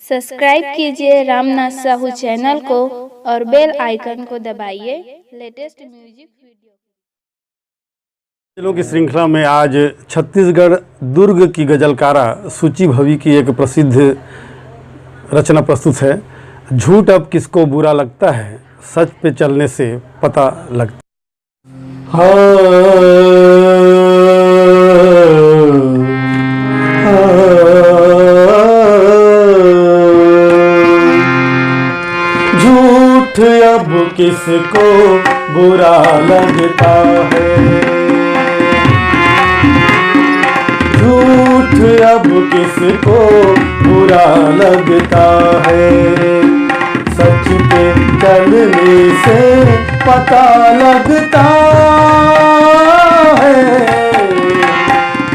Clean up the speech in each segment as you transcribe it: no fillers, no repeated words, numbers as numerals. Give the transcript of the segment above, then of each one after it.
Subscribe कीजिए Ramnath Sahu channel को और बेल आइकन को दबाइए लेटेस्ट म्यूजिक वीडियो गज़लों की श्रृंखला में आज छत्तीसगढ़ दुर्ग की गजलकारा सूची भवी की एक प्रसिद्ध रचना प्रस्तुत है। झूठ अब किसको बुरा लगता है, सच पे चलने से पता लगता झूठ अब किसको बुरा लगता है, झूठ अब किसको बुरा लगता है, सच पे चलने से पता लगता है।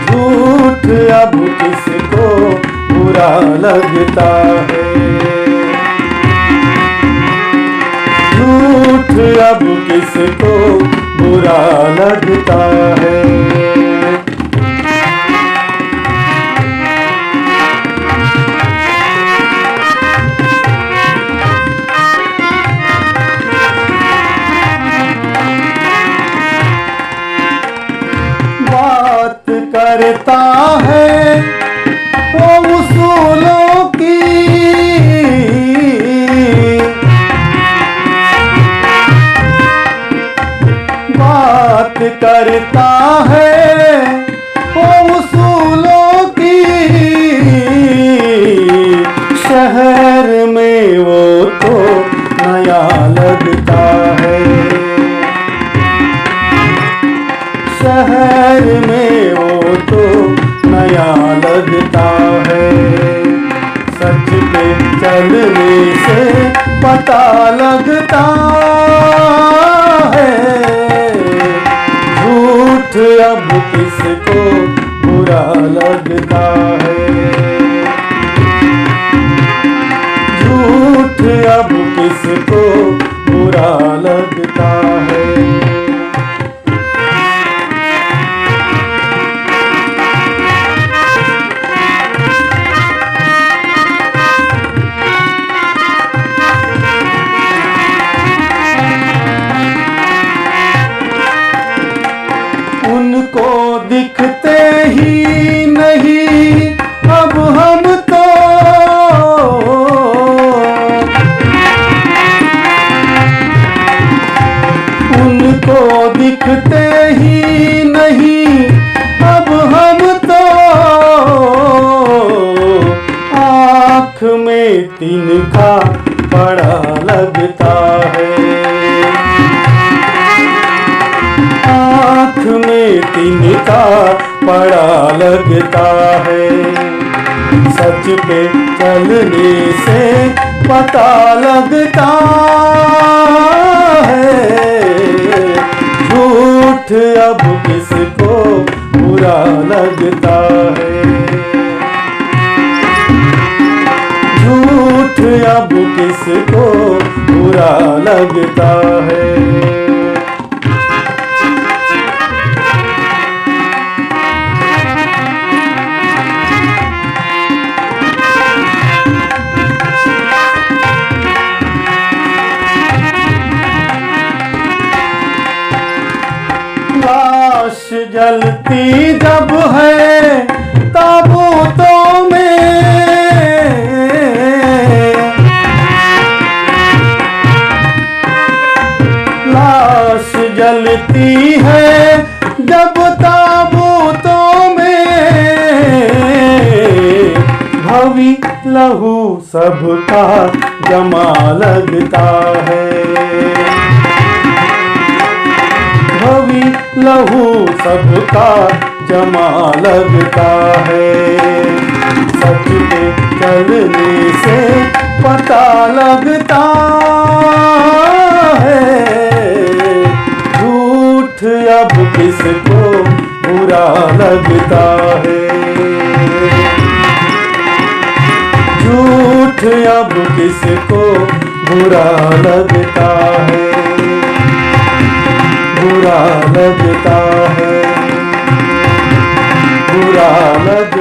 झूठ अब किसको बुरा लगता है, झूठ अब किसको बुरा लगता है। बात करता है वो उसूलों की, बात करता है वो उसूलों की, शहर में वो तो नया लगता है, शहर में वो तो नया लगता है, सच पे चलने से पता लगता है। झूठ अब किसको बुरा लगता है, झूठ अब किसको बुरा लगता है। उनको दिखते ही नहीं अब हम तो, उनको दिखते ही नहीं अब हम तो, आँख में तिनका बड़ा लगता है, आँख में तिनका बड़ा लगता है, सच पे चलने से पता लगता है। झूठ अब किसको बुरा लगता है, झूठ अब किसको बुरा लगता है। लाश जलती जब है ताबूतों में, लाश जलती है जब ताबूतों में, भवी लहू सबका जमा लगता है, भवी लहू सबका जमा लगता है, सच पे चलने से पता लगता है। झूठ अब किसको बुरा लगता है, झूठ अब किसको बुरा लगता है, बुरा लगता है, बुरा लगता